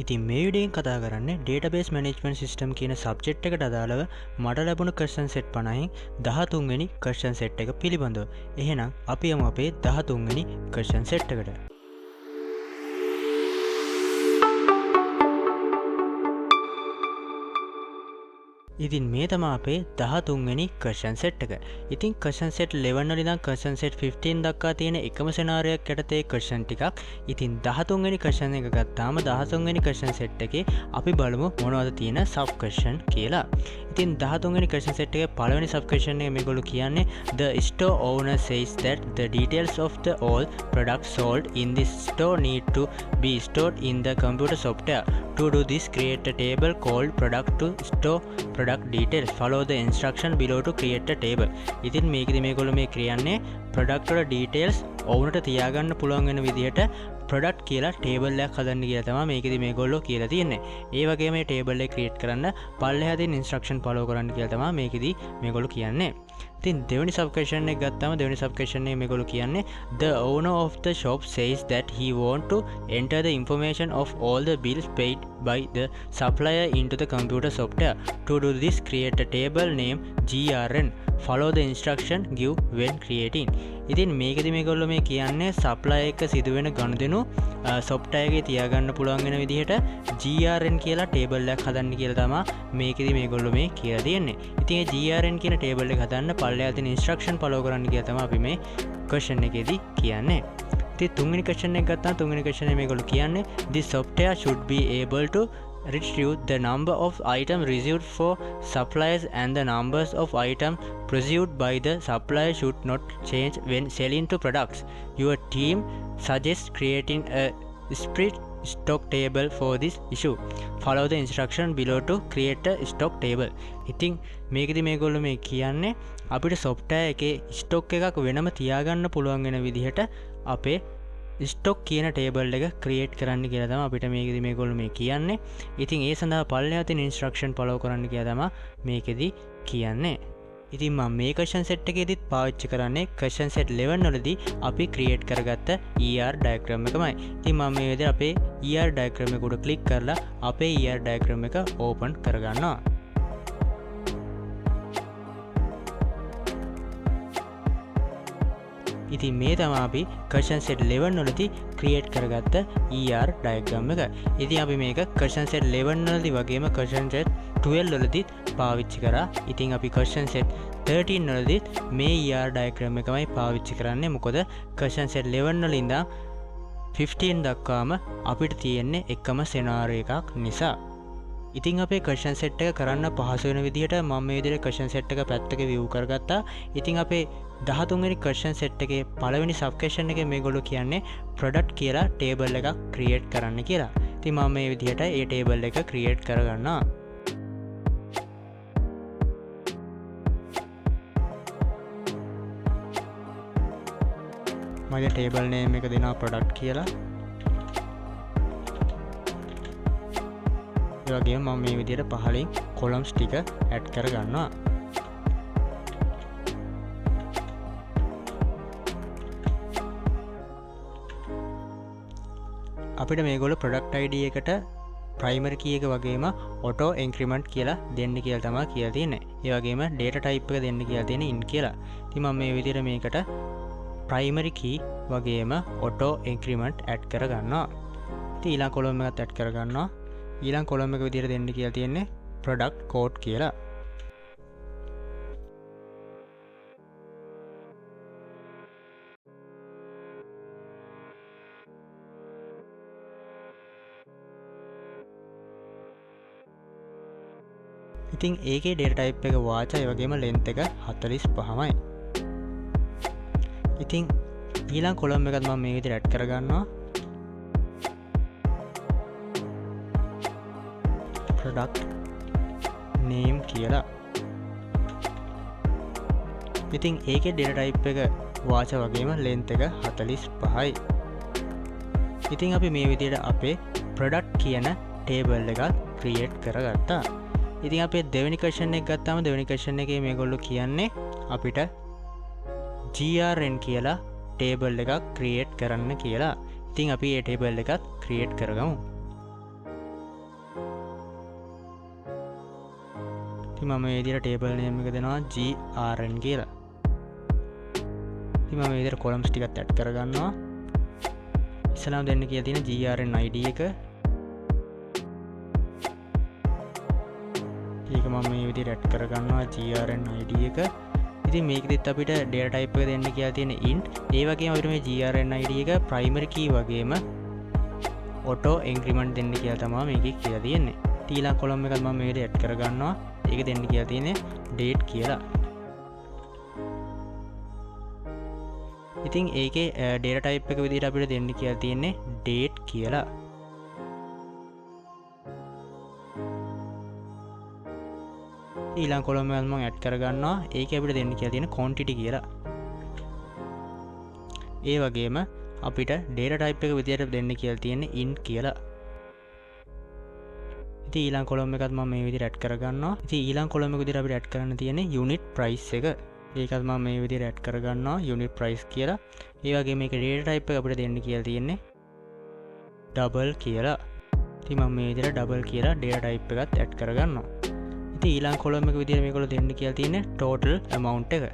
ඉතින් මේ වීඩියෝෙන් කතා කරන්නේ database management system කියන සබ්ජෙක්ට් එකට අදාළව මට ලැබුණු question set 50න් 13 වෙනි question set එක පිළිබඳව. එහෙනම් අපි යමු අපේ 13 වෙනි question set එකට. ඉතින් මේ තමයි අපේ 13 වෙනි question set එක. ඉතින් question set 11 වල ඉඳන් question set 15 දක්වා තියෙන එකම scenario එකක් යටතේ question ටිකක්. ඉතින් 13 වෙනි question එක ගත්තාම 13 වෙනි question set එකේ අපි බලමු මොනවද තියෙන sub question කියලා. ඉතින් 13 වෙනි question set එකේ පළවෙනි sub question එක මේගොල්ලෝ කියන්නේ the store owner says that the details of the all products sold in this store need to be stored in the computer software. To do this, create a table called product to store product details. Follow the instruction below to create a table. ඉතින් මේකෙදි මේගොල්ලෝ මේ කියන්නේ product වල details ඔවුන්ට තියාගන්න පුළුවන් වෙන විදිහට product කියලා table එකක් හදන්න කියලා තමයි මේකෙදි මේගොල්ලෝ කියලා තියෙන්නේ. ඒ වගේම මේ table එක create කරන්න පල්ලෙහා තියෙන instruction follow කරන්න කියලා තමයි මේකෙදි මේගොල්ලෝ කියන්නේ. ඉතින් දෙවෙනි sub question එක ගත්තාම දෙවෙනි sub question එකේ මේගොල්ලෝ කියන්නේ the owner of the shop says that he want to enter the information of all the bills paid by the supplier into the computer software. To do this, create a table name GRN. Follow the instruction give when creating. ඉතින් මේකෙදි මේගොල්ලෝ මේ කියන්නේ supplier එක සිදුවෙන ගනුදෙනු software එකේ තියාගන්න පුළුවන් වෙන විදිහට GRN කියලා table එකක් හදන්න කියලා තමයි මේකෙදි මේගොල්ලෝ මේ කියලා තියෙන්නේ. ඉතින් ඒ GRN කියන table එක හදන්න පල්ලෙහා තියෙන instruction follow කරන්න කියලා තමයි අපි මේ question එකේදී කියන්නේ. ඉතින් තුන්වෙනි question එක ගත්තාම තුන්වෙනි question එක මේගොල්ලෝ කියන්නේ this software should be able to retrieve the number of items received for suppliers and the numbers of items received by the supplier should not change when selling to products. Your team suggests creating a split stock table for this issue. Follow the instruction below to create a stock table. ඉතින් මේකෙදි මේගොල්ලෝ මේ කියන්නේ අපිට software එකේ stock එකක් වෙනම තියාගන්න පුළුවන් වෙන විදිහට අපේ ස්ටොක් කියන ටේබල් එක ක්‍රියේට් කරන්න කියලා තමයි අපිට මේකෙදි මේගොල්ලෝ මේ කියන්නේ. ඉතින් ඒ සඳහා පල්ලෙහා තියෙන ඉන්ස්ට්‍රක්ෂන් ෆලෝ කරන්න කියලා තමයි මේකෙදි කියන්නේ. ඉතින් මම මේ question set එකේදීත් පාවිච්චි කරන්නේ question set 11 වලදී අපි ක්‍රියේට් කරගත්ත ER diagram එකමයි. ඉතින් මම මේ විදිහට අපේ ER diagram එක උඩ ක්ලික් කරලා අපේ ER diagram එක ඕපන් කරගන්නවා. ඉතින් මේ තමයි අපි question set 11 වලදී ක්‍රියේට් කරගත්ත ER diagram එක. ඉතින් අපි මේක question set 11 වලදී වගේම question set 12 වලදී පාවිච්චි කරා. ඉතින් අපි question set 13 වලදී මේ ER diagram එකමයි පාවිච්චි කරන්නේ. මොකද question set 11 වල ඉඳන් 15 දක්වාම අපිට තියෙන්නේ එකම scenario එකක් නිසා. ඉතින් අපේ question set එක කරන්න පහසු වෙන විදිහට මම මේ විදිහට question set එක පැත්තක view කරගත්තා. ඉතින් අපේ 13 වෙනි question set එකේ පළවෙනි sub question එකේ මේගොල්ලෝ කියන්නේ product කියලා table එකක් create කරන්න කියලා. ඉතින් මම මේ විදිහට ඒ table එක create කරගන්නවා. මගේ table name එක දෙනවා product කියලා. ඒ වගේම මම මේ විදිහට පහලින් columns ටික add කරගන්නවා. අපිට මේගොල්ලෝ product ID එකට primary key එක වගේම auto increment කියලා දෙන්න කියලා තමයි කියලා තියෙන්නේ. ඒ වගේම data type එක දෙන්න කියලා තියෙන්නේ in කියලා. ඉතින් මම මේ විදිහට මේකට primary key වගේම auto increment add කරගන්නවා. ඉතින් ඊළඟ column එකත් add කරගන්නවා. ඊළඟ column එක විදිහට දෙන්න කියලා තියෙන්නේ product code කියලා. ඉතින් ඒකේ data type එක වාචා ඒ වගේම length එක 45යි. ඉතින් ඊළඟ column එකත් මම මේ විදිහට add කරගන්නවා. product name කියලා. ඉතින් ඒකේ data type එක වාචා වගේම length එක 45යි. ඉතින් අපි මේ විදිහට අපේ product කියන table එකක් create කරගත්තා. ඉතින් අපේ දෙවෙනි question එක ගත්තාම දෙවෙනි question එකේ මේගොල්ලෝ කියන්නේ අපිට GRN කියලා table එකක් create කරන්න කියලා. ඉතින් අපි මේ table එකත් create කරගමු. ඉතින් මම මේ විදිහට ටේබල් නේම් එක දෙනවා grn කියලා. ඉතින් මම මේ විදිහට columns ටිකත් add කරගන්නවා. ඉස්සෙල්ලාම දෙන්න කියලා තියෙන grn id එක. ඒක මම මේ විදිහට add කරගන්නවා grn id එක. ඉතින් මේකෙදිත් අපිට data type එක දෙන්න කියලා තියෙන int. ඒ වගේම අපිට මේ grn id එක primary key වගේම auto increment දෙන්න කියලා තමයි මේකේ කියලා තියෙන්නේ. ඊළඟ column එකත් මම මේ විදිහට add කරගන්නවා. ඒක දෙන්න කියලා තියෙන්නේ date කියලා. ඉතින් ඒකේ data type එක විදිහට අපිට දෙන්න කියලා තියෙන්නේ date කියලා. ඊළඟ column එකත් මම add කරගන්නවා. ඒකේ අපිට දෙන්න කියලා තියෙන්නේ quantity කියලා. ඒ වගේම අපිට data type එක විදිහට දෙන්න කියලා තියෙන්නේ int කියලා. ඉතින් ඊළඟ column එකත් මම මේ විදිහට add කරගන්නවා. ඉතින් ඊළඟ column එක විදිහට අපිට add කරන්න තියෙන්නේ unit price එක. ඒකත් මම මේ විදිහට add කරගන්නවා unit price කියලා. ඒ වගේම මේක data type එක අපිට දෙන්න කියලා තියෙන්නේ double කියලා. ඉතින් මම මේ විදිහට double කියලා data type එකත් add කරගන්නවා. ඉතින් ඊළඟ column එක විදිහට මේගොල්ලෝ දෙන්න කියලා තියෙන්නේ total amount එක.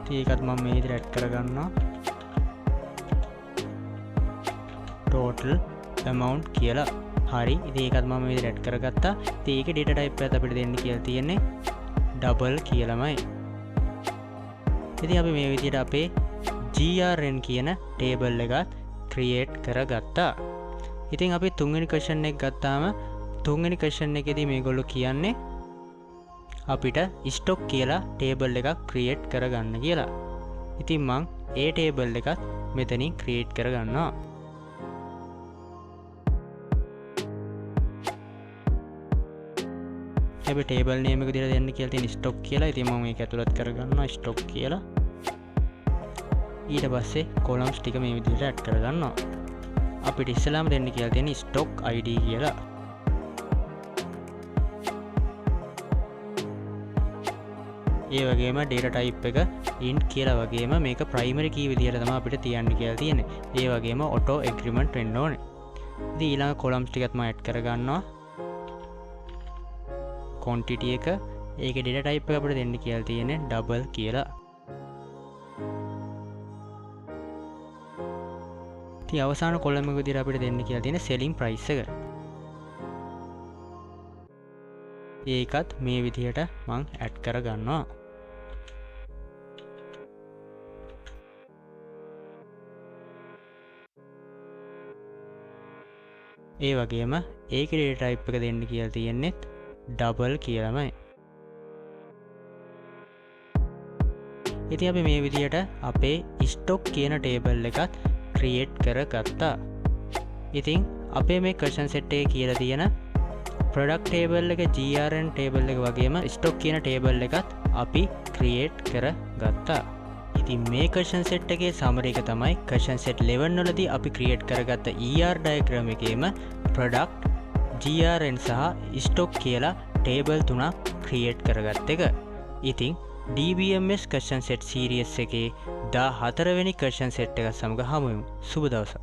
ඉතින් ඒකත් මම මේ විදිහට add කරගන්නවා total amount කියලා. හරි. ඉතින් ඒකත් මම මේ විදිහට add කරගත්තා. ඉතින් ඒකේ data type එකත් අපිට දෙන්න කියලා තියෙන්නේ double කියලාමයි. ඉතින් අපි මේ විදිහට අපේ grn කියන table එකත් create කරගත්තා. ඉතින් අපි තුන්වෙනි question එක ගත්තාම තුන්වෙනි question එකේදී මේගොල්ලෝ කියන්නේ අපිට stock කියලා table එකක් create කරගන්න කියලා. ඉතින් මම ඒ table එකත් මෙතනින් create කරගන්නවා. අපි table name එක විදිහට දෙන්න කියලා තියෙන stock කියලා. ඉතින් මම මේක ඇතුළත් කරගන්නවා stock කියලා. ඊට පස්සේ columns ටික මේ විදිහට add කරගන්නවා. අපිට ඉස්සෙල්ලාම දෙන්න කියලා තියෙන stock id කියලා. ඒ වගේම data type එක int කියලා වගේම මේක primary key විදිහට තමයි අපිට තියන්න කියලා තියෙන්නේ. ඒ වගේම auto increment වෙන්න ඕනේ. ඉතින් ඊළඟ columns ටිකත් මම add කරගන්නවා. quantity එක ඒකේ data type එක අපිට දෙන්න කියලා තියෙන්නේ double කියලා. ඉතින් අවසාන column එක විදිහට අපිට දෙන්න කියලා තියෙන්නේ selling price එක. ඒකත් මේ විදිහට මම add කරගන්නවා. ඒ වගේම ඒකේ data type එක දෙන්න කියලා තියෙන්නේ double කියලාමයි. ඉතින් අපි මේ විදිහට අපේ stock කියන table එකත් create කරගත්තා. ඉතින් අපේ මේ question set එකේ කියලා තියෙන product table එක grn table එක වගේම stock කියන table එකත් අපි create කරගත්තා. ඉතින් මේ question set එකේ summary එක තමයි question set 11 වලදී අපි create කරගත්ත ER diagram එකේම product grn සහ stock කියලා table තුනක් create කරගත්ත එක. ඉතින් DBMS question set series එකේ 14 වෙනි question set එක සමග හමු වෙමු. සුබ දවසක්.